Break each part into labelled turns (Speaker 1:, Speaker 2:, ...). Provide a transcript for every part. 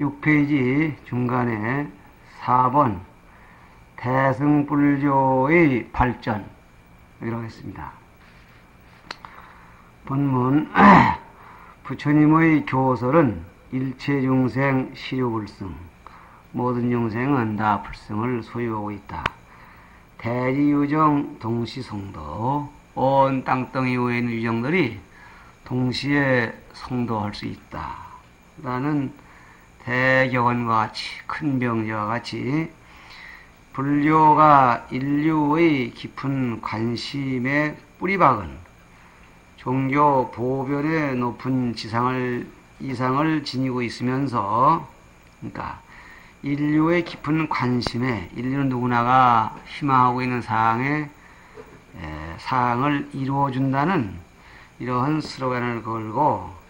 Speaker 1: 6페이지 중간에 4번 대승불교의 발전 이라고 했습니다. 본문 부처님의 교설은 일체중생 시류불승, 모든 중생은 다 불승을 소유하고 있다. 대지유정 동시성도, 온 땅덩이 위에 있는 유정들이 동시에 성도할 수 있다 라는 대격언과 같이, 큰 병제와 같이 불교가 인류의 깊은 관심의 뿌리박은 종교 보변의 높은 이상을 지니고 있으면서, 그러니까 인류의 깊은 관심에, 인류는 누구나가 희망하고 있는 사항을 이루어준다는 이러한 스로건을 걸고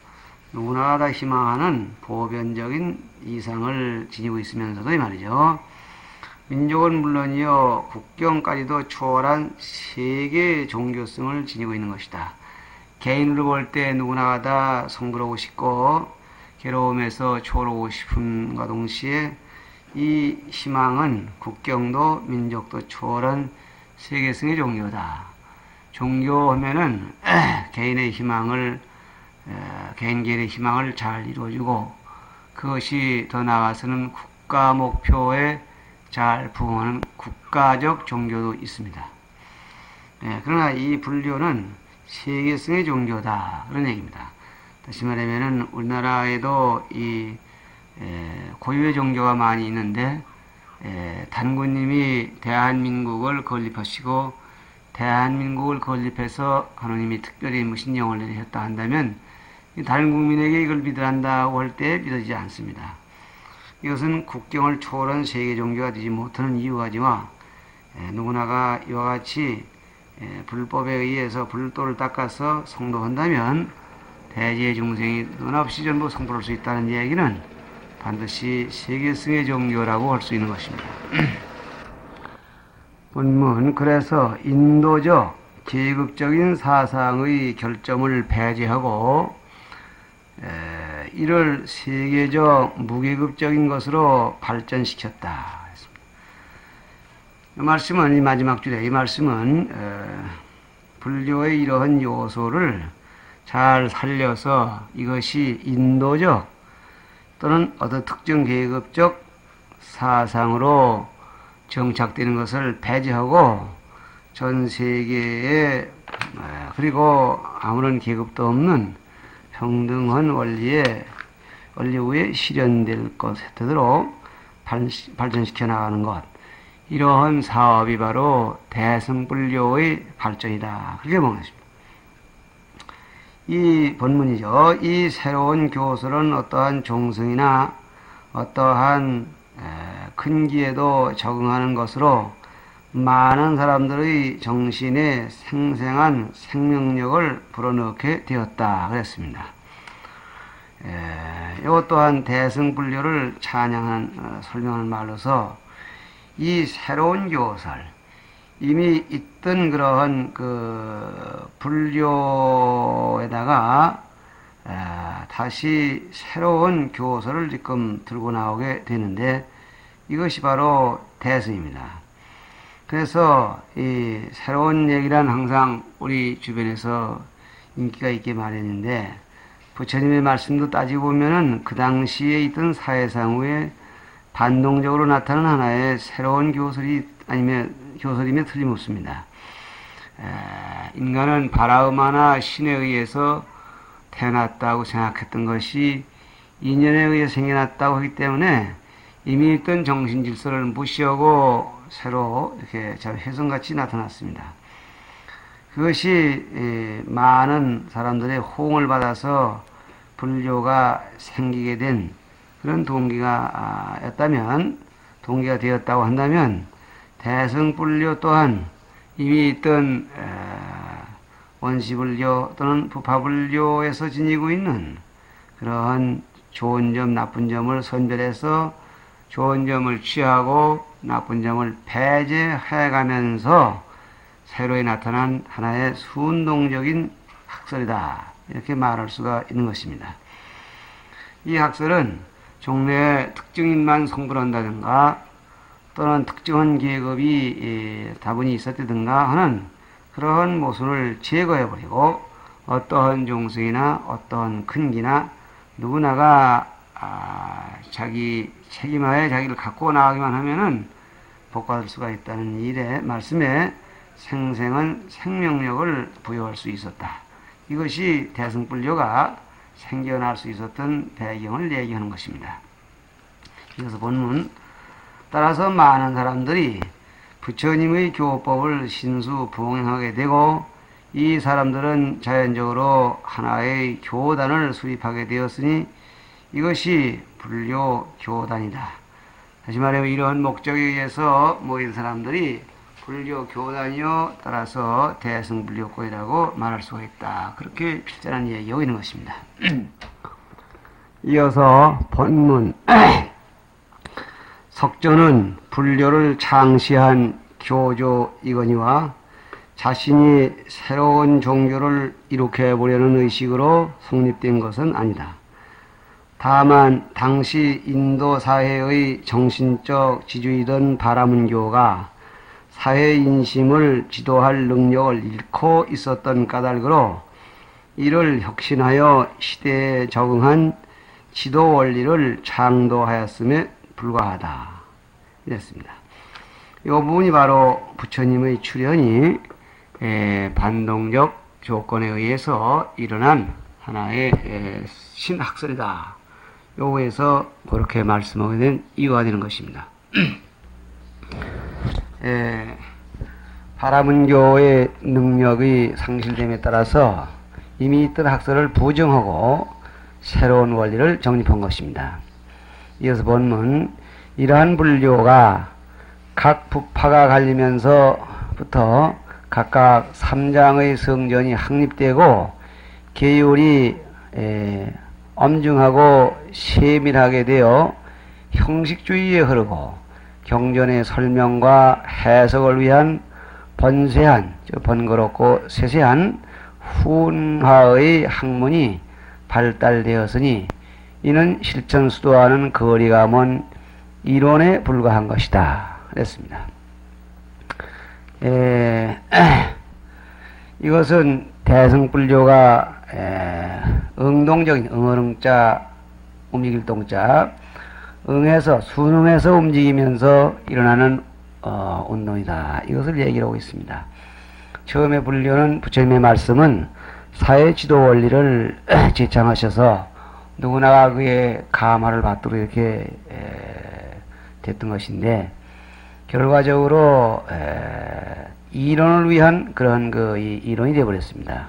Speaker 1: 누구나가 다 희망하는 보편적인 이상을 지니고 있으면서도 이 말이죠. 민족은 물론이요 국경까지도 초월한 세계 종교성을 지니고 있는 것이다. 개인으로 볼 때 누구나가 다 성그러고 싶고 괴로움에서 초월하고 싶음과 동시에 이 희망은 국경도 민족도 초월한 세계성의 종교다. 종교하면은 개인의 희망을 개인의 희망을 잘 이루어주고 그것이 더 나아가서는 국가 목표에 잘 부응하는 국가적 종교도 있습니다. 그러나 이 불교는 세계성의 종교다 그런 얘기입니다. 다시 말하면은 우리나라에도 이 고유의 종교가 많이 있는데 단군님이 대한민국을 건립하시고 대한민국을 건립해서 하느님이 특별히 무슨 영을 내리셨다 한다면 다른 국민에게 이걸 믿으란다고 할 때 믿어지지 않습니다. 이것은 국경을 초월한 세계 종교가 되지 못하는 이유가지와 누구나가 이와 같이 불법에 의해서 불도를 닦아서 성도한다면 대지의 중생이 너나 없이 전부 성도할 수 있다는 얘기는 반드시 세계성의 종교라고 할 수 있는 것입니다. 본문, 그래서 인도적 계급적인 사상의 결점을 배제하고 이를 세계적 무계급적인 것으로 발전시켰다. 이 말씀은, 이 마지막 줄에 이 말씀은 불교의 이러한 요소를 잘 살려서 이것이 인도적 또는 어떤 특정 계급적 사상으로 정착되는 것을 배제하고 전 세계에 그리고 아무런 계급도 없는 평등한 원리 위에 실현될 것 되도록 발전시켜 나가는 것, 이러한 사업이 바로 대승불교의 발전이다 그렇게 보겠습니다. 이 본문이죠. 이 새로운 교설은 어떠한 종성이나 어떠한 큰 기에도 적응하는 것으로 많은 사람들의 정신에 생생한 생명력을 불어넣게 되었다 그랬습니다. 이것 또한 대승불교를 찬양하는 설명하는 말로서 이 새로운 교설, 이미 있던 그러한 불교에다가 다시 새로운 교설을 지금 들고 나오게 되는데 이것이 바로 대승입니다. 그래서 이 새로운 얘기란 항상 우리 주변에서 인기가 있게 마련인데 부처님의 말씀도 따지고 보면은 그 당시에 있던 사회상후에 반동적으로 나타난 하나의 새로운 교설이며 틀림없습니다. 인간은 바라음하나 신에 의해서 태어났다고 생각했던 것이 인연에 의해 생겨났다고 하기 때문에 이미 있던 정신 질서를 무시하고 새로 이렇게 잘 혜성같이 나타났습니다. 그것이 많은 사람들의 호응을 받아서 불교가 생기게 된 그런 동기가 되었다고 한다면 대승불교 또한 이미 있던 원시불교 또는 부파불교에서 지니고 있는 그러한 좋은 점, 나쁜 점을 선별해서 좋은 점을 취하고 나쁜 점을 배제해가면서 새로이 나타난 하나의 순동적인 학설이다. 이렇게 말할 수가 있는 것입니다. 이 학설은 종래에 특정인만 성불한다든가 또는 특정한 계급이 다분히 있었다든가 하는 그러한 모순을 제거해버리고 어떠한 종성이나 어떠한 근기나 누구나가 자기 책임하에 자기를 갖고 나가기만 하면은 복받을 수가 있다는 일의 말씀에 생생한 생명력을 부여할 수 있었다. 이것이 대승불교가 생겨날 수 있었던 배경을 얘기하는 것입니다. 그래서 본문 따라서 많은 사람들이 부처님의 교법을 신수봉행하게 되고 이 사람들은 자연적으로 하나의 교단을 수립하게 되었으니 이것이 불교 교단이다. 다시 말하면 이러한 목적에 의해서 모인 사람들이 불교 교단이요 따라서 대승불교권이라고 말할 수가 있다. 그렇게 필자는 얘기하고 있는 것입니다. 이어서 본문 석조는 불교를 창시한 교조이거니와 자신이 새로운 종교를 일으켜보려는 의식으로 성립된 것은 아니다. 다만 당시 인도 사회의 정신적 지주이던 바라문교가 사회 인심을 지도할 능력을 잃고 있었던 까닭으로 이를 혁신하여 시대에 적응한 지도 원리를 창도하였음에 불과하다. 이랬습니다. 이 부분이 바로 부처님의 출현이 반동적 조건에 의해서 일어난 하나의 신학설이다. 요거에서 그렇게 말씀하게 된 이유가 되는 것입니다. 바라문교의 능력이 상실됨에 따라서 이미 있던 학설을 부정하고 새로운 원리를 정립한 것입니다. 이어서 본문 이러한 불교가 각 부파가 갈리면서부터 각각 3장의 성전이 확립되고 계율이 엄중하고 세밀하게 되어 형식주의에 흐르고 경전의 설명과 해석을 위한 번세한, 번거롭고 세세한 훈화의 학문이 발달되었으니 이는 실천 수도와는 거리가 먼 이론에 불과한 것이다. 그랬습니다. 이것은 대승불교가 응동적인 응어릉자 움직일동자 응해서 순응해서 움직이면서 일어나는 운동이다. 이것을 얘기를 하고 있습니다. 처음에 불교는 부처님의 말씀은 사회 지도 원리를 제창하셔서 누구나가 그의 감화를 받도록 이렇게 됐던 것인데 결과적으로 이론을 위한 그런 이론이 되어버렸습니다.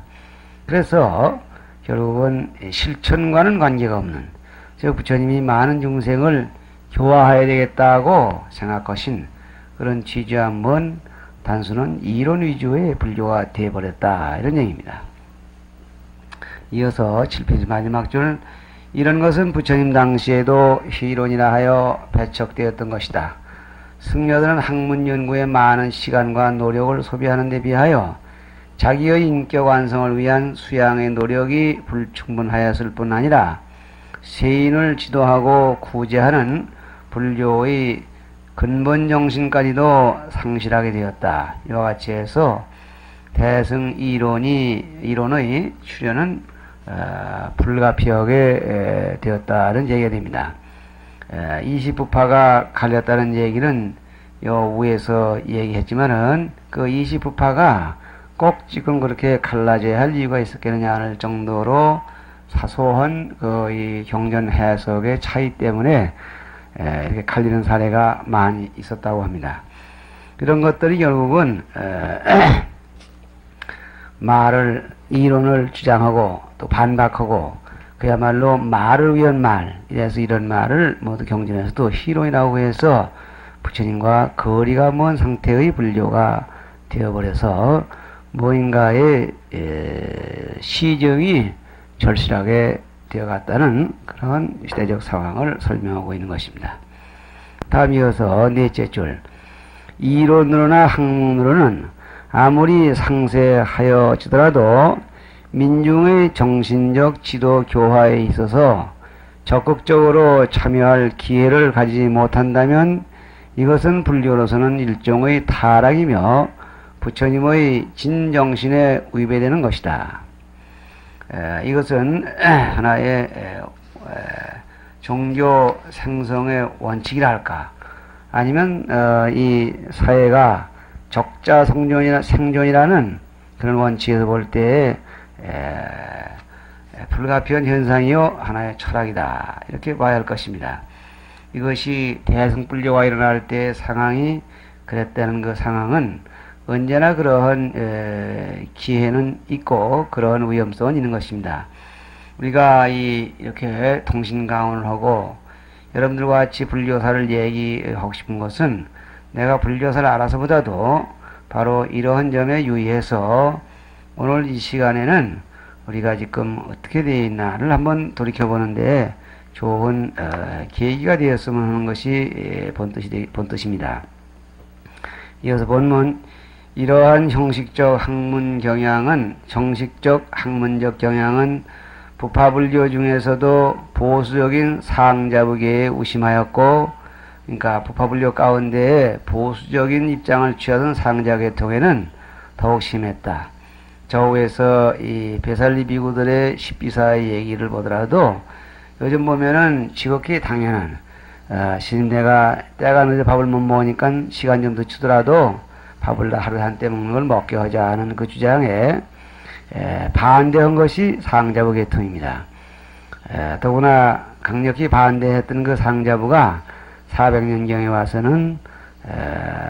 Speaker 1: 그래서 결국은 실천과는 관계가 없는 즉 부처님이 많은 중생을 교화해야 되겠다고 생각하신 그런 지지한 먼 단순한 이론 위주의 불교가 되어버렸다. 이런 얘기입니다. 이어서 7페이지 마지막 줄 이런 것은 부처님 당시에도 희론이라 하여 배척되었던 것이다. 승려들은 학문 연구에 많은 시간과 노력을 소비하는 데 비하여 자기의 인격 완성을 위한 수양의 노력이 불충분하였을 뿐 아니라 세인을 지도하고 구제하는 불교의 근본 정신까지도 상실하게 되었다. 이와 같이 해서 대승 이론의 출현은 불가피하게 되었다는 얘기가 됩니다. 20부파가 갈렸다는 얘기는 요 위에서 얘기했지만은 그 20부파가 꼭 지금 그렇게 갈라져야 할 이유가 있었겠느냐 할 정도로 사소한 이 경전 해석의 차이 때문에 이렇게 갈리는 사례가 많이 있었다고 합니다. 이런 것들이 결국은 이론을 주장하고 또 반박하고 그야말로 말을 위한 말, 이래서 이런 말을 모두 경전에서도 희론이라고 해서 부처님과 거리가 먼 상태의 불교가 되어버려서 무인가의 시정이 절실하게 되어갔다는 그런 시대적 상황을 설명하고 있는 것입니다. 다음 이어서 넷째 줄 이론으로나 학문으로는 아무리 상세하여지더라도 민중의 정신적 지도 교화에 있어서 적극적으로 참여할 기회를 가지지 못한다면 이것은 불교로서는 일종의 타락이며 부처님의 진정신에 위배되는 것이다. 이것은 하나의 종교 생성의 원칙이라 할까, 아니면 이 사회가 적자 생존이라는 그런 원칙에서 볼 때 불가피한 현상이요 하나의 철학이다, 이렇게 봐야 할 것입니다. 이것이 대승불교가 일어날 때 상황이 그랬다는 그 상황은 언제나 그러한 기회는 있고 그러한 위험성은 있는 것입니다. 우리가 이렇게 통신강원을 하고 여러분들과 같이 불교사를 얘기하고 싶은 것은, 내가 불교사를 알아서보다도 바로 이러한 점에 유의해서 오늘 이 시간에는 우리가 지금 어떻게 되어 있나를 한번 돌이켜보는데 좋은 계기가 되었으면 하는 것이 본뜻입니다. 이어서 본문, 이러한 형식적 학문적 경향은 부파불교 중에서도 보수적인 상자부계에 우심하였고, 그러니까 부파불교 가운데 보수적인 입장을 취하던 상자계통에는 더욱 심했다. 저우에서 이 배살리 비구들의 십비사의 얘기를 보더라도 요즘 보면은 지극히 당연한, 스님 내가 때가 늦어 밥을 못 먹으니까 시간 좀 늦추더라도 밥을 하루에 한때 먹는 걸 먹게 하자는 그 주장에 반대한 것이 상자부 계통입니다. 더구나 강력히 반대했던 그 상자부가 400년경에 와서는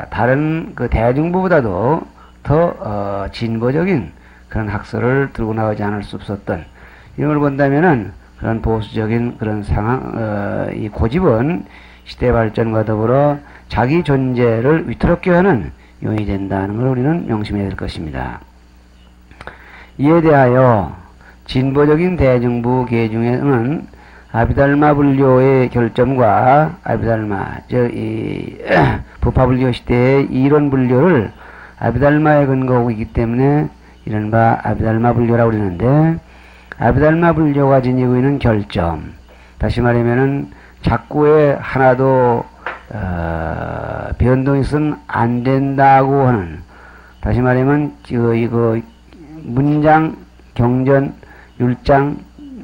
Speaker 1: 다른 그 대중부보다도 더 진보적인 그런 학설을 들고 나오지 않을 수 없었던, 이런 걸 본다면은 그런 보수적인 그런 상황, 이 고집은 시대 발전과 더불어 자기 존재를 위태롭게 하는 요인이 된다는 걸 우리는 명심해야 될 것입니다. 이에 대하여 진보적인 대중부 계 중에는 아비달마 불교의 결점과 부파불교 시대의 이론 불교를 아비달마에 근거하고 있기 때문에 이른바 아비달마 불교라고 그러는데, 아비달마 불교가 지니고 있는 결점, 다시 말하면은 자꾸에 하나도 변동이 있으면 안 된다고 하는, 다시 말하면 이거 문장, 경전, 율장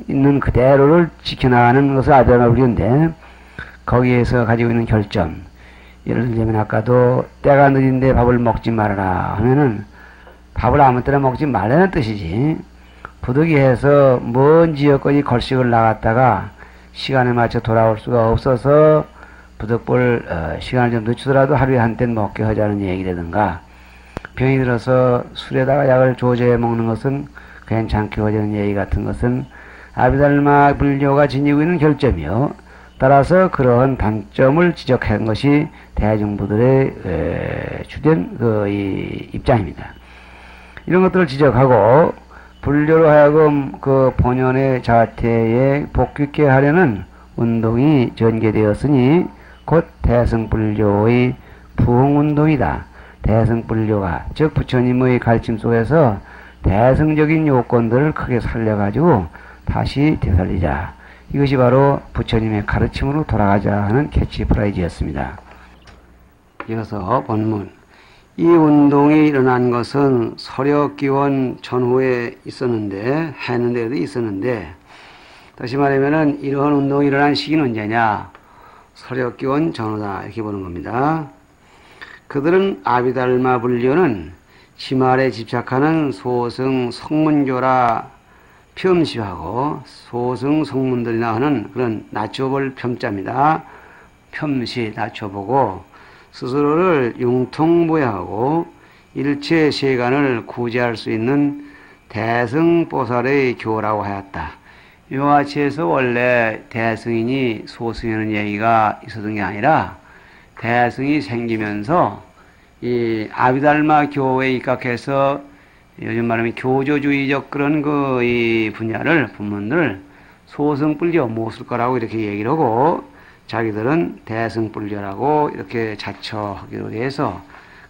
Speaker 1: 있는 그대로를 지켜나가는 것을 아비달마 불교인데, 거기에서 가지고 있는 결점, 예를 들면 아까도 때가 늦은데 밥을 먹지 말아라 하면은 밥을 아무 때나 먹지 말라는 뜻이지, 부득이해서 먼 지역까지 걸식을 나갔다가 시간에 맞춰 돌아올 수가 없어서 부득불 시간을 좀 늦추더라도 하루에 한 땐 먹게 하자는 얘기라든가, 병이 들어서 술에다가 약을 조제해 먹는 것은 괜찮게 하자는 얘기 같은 것은 아비달마 불교가 지니고 있는 결점이요, 따라서 그러한 단점을 지적한 것이 대중부들의 주된 이 입장입니다. 이런 것들을 지적하고 불교로 하여금 그 본연의 자태에 복귀케 하려는 운동이 전개되었으니 곧 대승불교의 부흥운동이다. 대승불교가, 즉 부처님의 가르침 속에서 대승적인 요건들을 크게 살려가지고 다시 되살리자. 이것이 바로 부처님의 가르침으로 돌아가자 하는 캐치프라이즈였습니다. 이어서 본문. 이 운동이 일어난 것은 서력기원 전후에 있었는데, 해는 데도 있었는데, 다시 말하면은 이러한 운동이 일어난 시기는 언제냐? 서력기원 전후다, 이렇게 보는 겁니다. 그들은 아비달마 불교는 지말에 집착하는 소승 성문교라 폄시하고, 소승 성문들이나 하는 그런 낮춰볼 폄자입니다. 폄시, 낮춰보고 스스로를 융통부여하고 일체 세간을 구제할 수 있는 대승보살의 교라고 하였다. 이와 같이 해서 원래 대승인이 소승이라는 얘기가 있었던 게 아니라, 대승이 생기면서 이 아비달마 교에 입각해서 요즘 말하면 교조주의적 그런 이 분야를, 분문을 소승불교 못 쓸 거라고 이렇게 얘기를 하고, 자기들은 대승불교라고 이렇게 자처하기로 해서,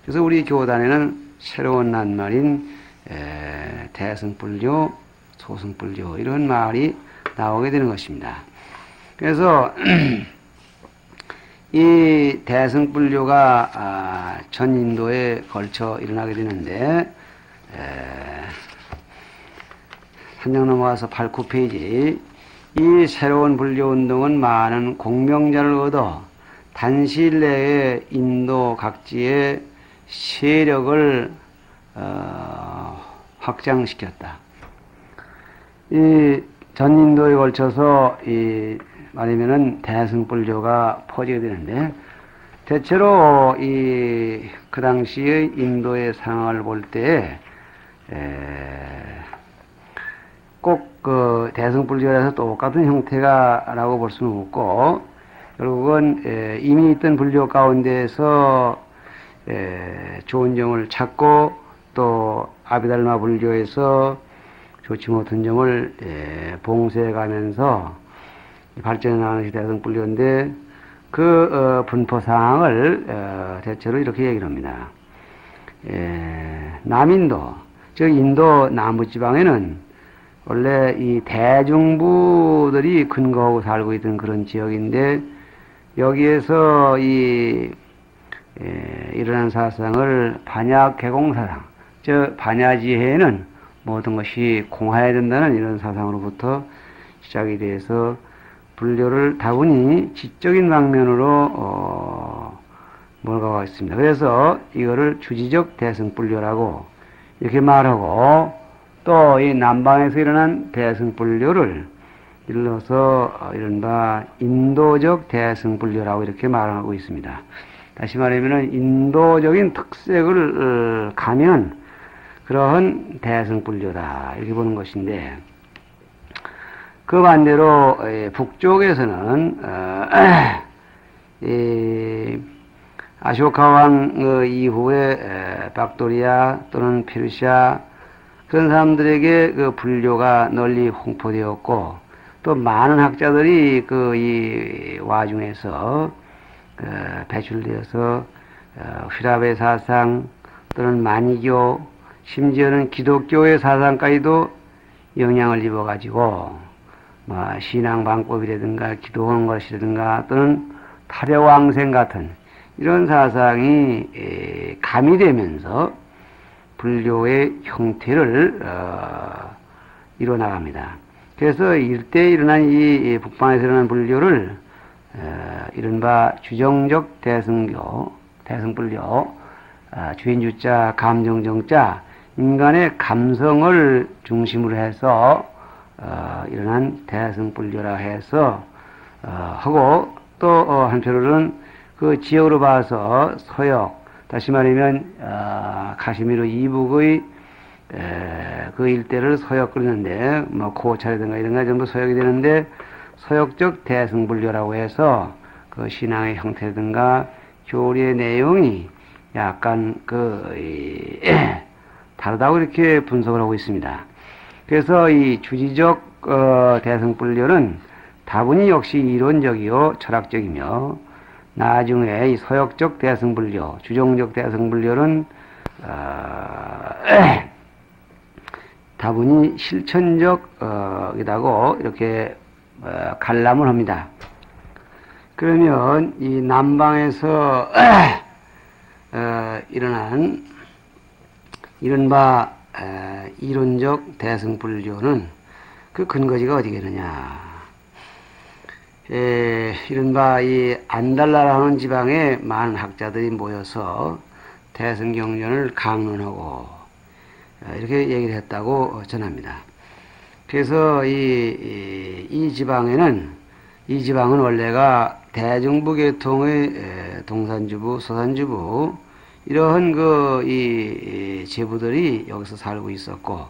Speaker 1: 그래서 우리 교단에는 새로운 낱말인 대승불교, 소승불교 이런 말이 나오게 되는 것입니다. 그래서 이 대승불교가 전 인도에 걸쳐 일어나게 되는데, 한 장 넘어가서 8, 9페이지. 이 새로운 불교운동은 많은 공명자를 얻어 단시일 내에 인도 각지의 세력을 확장시켰다. 이 전인도에 걸쳐서 말하면은 대승불교가 퍼지게 되는데, 대체로 그 당시의 인도의 상황을 볼 때 꼭 그 대승불교에서 똑같은 형태가라고 볼 수는 없고, 결국은 이미 있던 불교 가운데에서 좋은 점을 찾고, 또 아비달마 불교에서 좋지 못한 점을 봉쇄해 가면서 발전해 나가는 것이 대승불교인데, 그 분포 상황을 대체로 이렇게 얘기를 합니다. 남인도, 즉 인도 남부지방에는 원래 이 대중부들이 근거하고 살고 있던 그런 지역인데, 여기에서 일어난 사상을 반야 개공사상, 즉 반야지혜에는 모든 것이 공하여야 된다는 이런 사상으로부터 시작이 돼서 불교를 다분히 지적인 방면으로 몰아가고 있습니다. 그래서 이거를 주지적 대승불교라고 이렇게 말하고, 또 이 남방에서 일어난 대승불교를 일러서 이른바 인도적 대승불교라고 이렇게 말하고 있습니다. 다시 말하면 인도적인 특색을 가면 그러한 대승불교다 이렇게 보는 것인데, 그 반대로 북쪽에서는 아쇼카 왕 이후에 박도리아 또는 페르시아 그런 사람들에게 그 불교가 널리 홍보되었고, 또 많은 학자들이 이 와중에서 배출되어서 휘라베 사상 또는 만이교, 심지어는 기독교의 사상까지도 영향을 입어가지고 신앙 방법이라든가 기도하는 것이라든가 또는 타려왕생 같은 이런 사상이 가미되면서 불교의 형태를 이뤄나갑니다. 그래서 일대에 일어난 이 북방에서 일어난 불교를 이른바 주정적 대승불교, 주인주자, 감정정자, 인간의 감성을 중심으로 해서 일어난 대승불교라 해서 하고, 또 한편으로는 그 지역으로 봐서 서역, 다시 말하면 카시미르 이북의 그 일대를 서역 그러는데, 고찰이든가 이런 거 전부 서역이 되는데, 서역적 대승불교라고 해서 그 신앙의 형태든가 교리의 내용이 약간 다르다고 이렇게 분석을 하고 있습니다. 그래서 이 주지적 대승불교는 다분히 역시 이론적이요 철학적이며, 나중에 이 서역적 대승불교, 주정적 대승불교는 다분히 실천적이라고 이렇게 관람을 합니다. 그러면 이 남방에서 일어난 이른바 이론적 대승불교는 그 근거지가 어디겠느냐? 이른바 이 안달라라는 지방에 많은 학자들이 모여서 대승경전을 강론하고 이렇게 얘기를 했다고 전합니다. 그래서 이 지방은 원래가 대중부계통의 동산주부, 서산주부 이러한 이 제부들이 여기서 살고 있었고,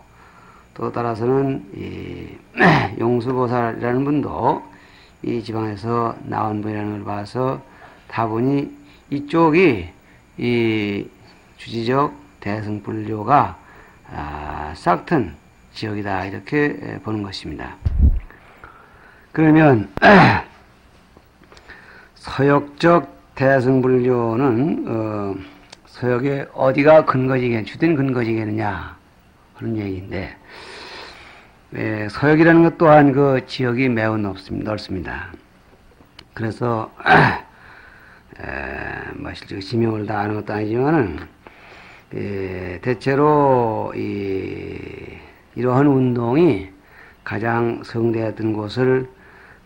Speaker 1: 또 따라서는 이 용수보살이라는 분도 이 지방에서 나온 분이라는 걸 봐서 다분히 이쪽이 이 주지적 대승불교가 싹튼 지역이다 이렇게 보는 것입니다. 그러면 서역적 대승불교는 서역의 어디가 주된 근거지겠느냐 하는 얘기인데, 서역이라는 것 또한 그 지역이 매우 넓습니다. 그래서 뭐 실제 지명을 다 아는 것도 아니지만은 대체로 이러한 운동이 가장 성대했던 곳을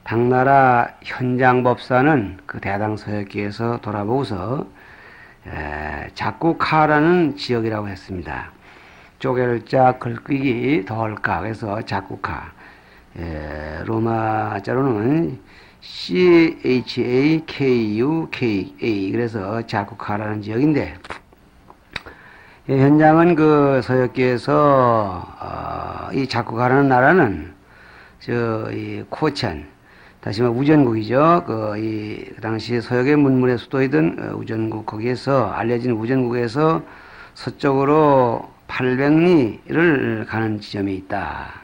Speaker 1: 당나라 현장법사는 그 대당 서역기에서 돌아보고서 자쿠카라는 지역이라고 했습니다. 쪼갤자 글귀기 더할까 그래서 자쿠카, 로마자로는 CHAKUKA 그래서 자쿠카라는 지역인데, 현장은 그 서역기에서 이 자쿠카라는 나라는 이 코첸, 다시 말해 우전국이죠. 그 당시 서역의 문물의 수도이던 우전국, 거기에서 알려진 우전국에서 서쪽으로 800리를 가는 지점이 있다.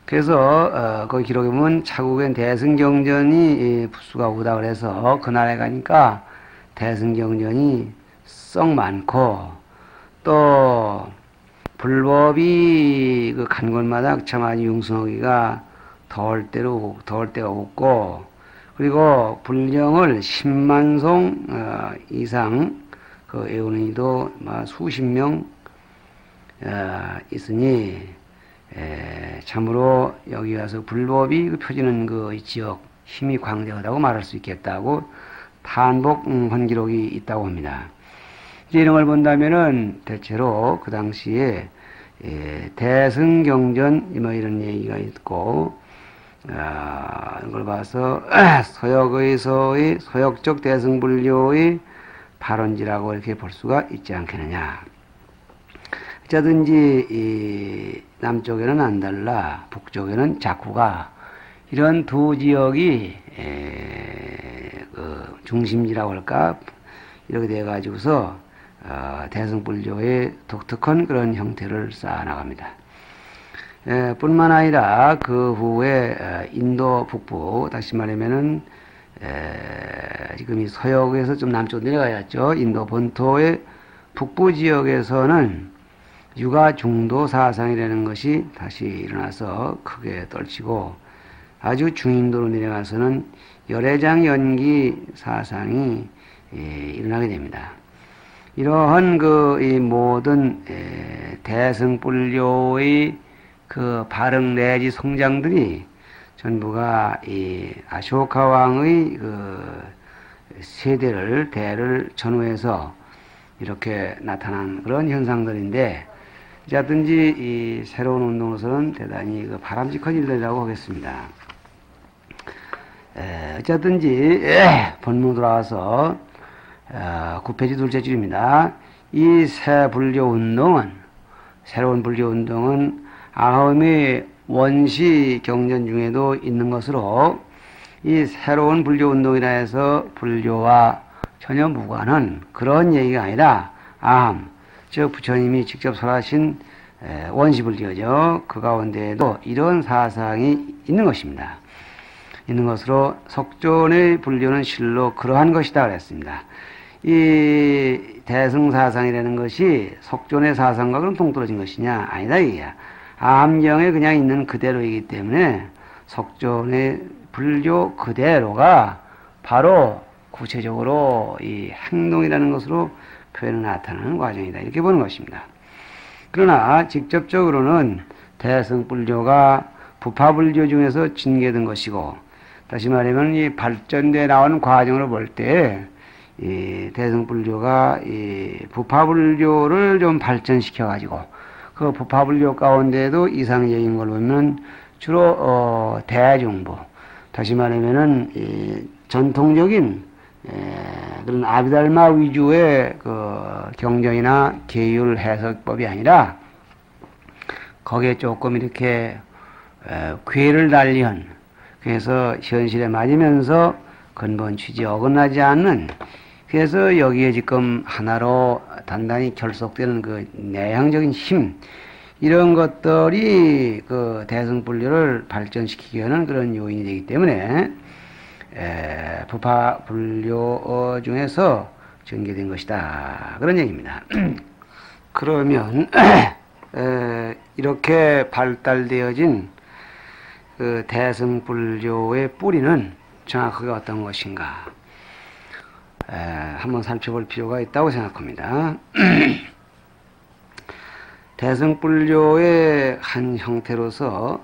Speaker 1: 그래서 거기 기록에 보면 차국엔 대승경전이 부수가 오다 그래서 그날에 가니까 대승경전이 썩 많고, 또 불법이 그 간 곳마다 참 아주 융성하기가 더울 때가 없고, 그리고 불령을 10만 송 이상 그 외우는 이도 수십 명 있으니 참으로 여기 와서 불법이 펴지는 그 지역 힘이 광대하다고 말할 수 있겠다고 탄복한 기록이 있다고 합니다. 이제 이런 걸 본다면은 대체로 그 당시에 대승경전 뭐 이런 얘기가 있고, 이걸 봐서 서역에서의 서역적 대승불교의 발원지라고 이렇게 볼 수가 있지 않겠느냐. 어쩌든지 이 남쪽에는 안달라, 북쪽에는 자쿠가, 이런 두 지역이 그 중심지라고 할까 이렇게 돼 가지고서 대승불교의 독특한 그런 형태를 쌓아나갑니다. 뿐만 아니라 그 후에 인도 북부, 다시 말하면은 지금 이 서역에서 좀 남쪽으로 내려가야죠. 인도 본토의 북부 지역에서는 육아 중도 사상이라는 것이 다시 일어나서 크게 떨치고, 아주 중인도로 내려가서는 열애장 연기 사상이 일어나게 됩니다. 이러한 이 모든 대승불교의 그 발흥 내지 성장들이 전부가 이 아쇼카 왕의 그 대를 전후해서 이렇게 나타난 그런 현상들인데, 어쨌든지 이 새로운 운동으로서는 대단히 그 바람직한 일들이라고 하겠습니다. 어쨌든지 본문 돌아와서 9페이지 둘째 줄입니다. 이 새 불교 운동은, 새로운 불교 운동은 아험의 원시 경전 중에도 있는 것으로, 이 새로운 불교 운동이라 해서 불교와 전혀 무관한 그런 얘기가 아니라 아함, 즉 부처님이 직접 설하신 원시불교죠. 그 가운데에도 이런 사상이 있는 것입니다. 있는 것으로 석존의 불교는 실로 그러한 것이다 그랬습니다. 이 대승사상이라는 것이 석존의 사상과 그럼 동떨어진 것이냐? 아니다 이게야. 아함경에 그냥 있는 그대로이기 때문에 석존의 불교 그대로가 바로 구체적으로 이 행동이라는 것으로 표현을 나타나는 과정이다, 이렇게 보는 것입니다. 그러나 직접적으로는 대승불교가 부파불교 중에서 징계된 것이고, 다시 말하면 이 발전돼 나온 과정으로 볼 때 이 대승불교가 이 부파불교를 좀 발전시켜 가지고, 그 부파불교 가운데에도 이상적인 걸 보면 주로 대중부, 다시 말하면은 이 전통적인 그런 아비달마 위주의 그 경전이나 계율 해석법이 아니라 거기에 조금 이렇게 궤를 달리한, 그래서 현실에 맞으면서 근본 취지에 어긋나지 않는, 그래서 여기에 지금 하나로 단단히 결속되는 그 내향적인 힘, 이런 것들이 그 대승불교를 발전시키게 하는 그런 요인이 되기 때문에 부파 불교 중에서 전개된 것이다, 그런 얘기입니다. 그러면 이렇게 발달되어진 그 대승불교의 뿌리는 정확하게 어떤 것인가 한번 살펴볼 필요가 있다고 생각합니다. 대승불교의 한 형태로서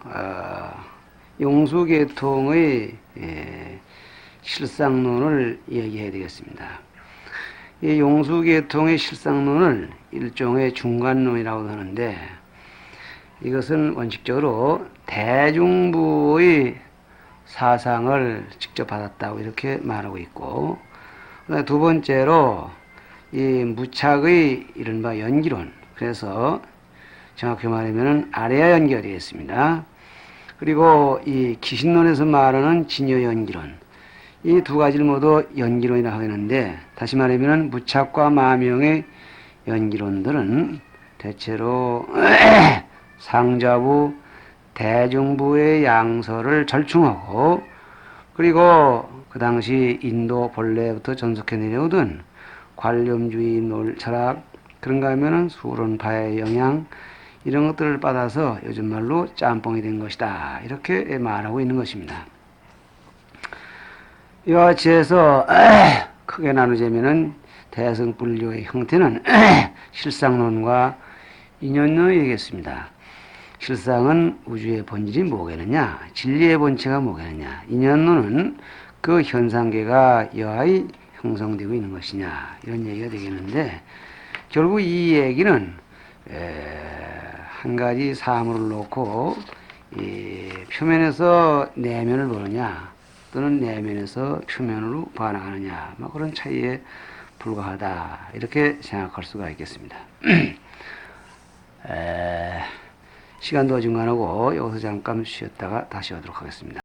Speaker 1: 용수계통의 실상론을 얘기해야 되겠습니다. 이 용수계통의 실상론을 일종의 중간론이라고 하는데, 이것은 원칙적으로 대중부의 사상을 직접 받았다고 이렇게 말하고 있고, 두 번째로 이 무착의 이른바 연기론, 그래서 정확히 말하면 아래야 연기가 되겠습니다. 그리고 이 기신론에서 말하는 진여 연기론, 이 두 가지를 모두 연기론이라고 하는데, 다시 말하면 무착과 마명의 연기론들은 대체로 상자부, 대중부의 양서를 절충하고, 그리고 그 당시 인도 본래부터 전속해 내려오던 관념주의 철학, 그런가 하면은 수론파의 영향, 이런 것들을 받아서 요즘 말로 짬뽕이 된 것이다, 이렇게 말하고 있는 것입니다. 이와 같이 해서 크게 나누자면은 대승불교의 형태는 실상론과 인연론이 되겠습니다. 실상은 우주의 본질이 뭐겠느냐, 진리의 본체가 뭐겠느냐, 인연론은 그 현상계가 여하이 형성되고 있는 것이냐, 이런 얘기가 되겠는데, 결국 이 얘기는 한 가지 사물을 놓고 표면에서 내면을 보느냐 또는 내면에서 표면으로 반응하느냐, 뭐 그런 차이에 불과하다, 이렇게 생각할 수가 있겠습니다. 시간도 어중간하고 여기서 잠깐 쉬었다가 다시 오도록 하겠습니다.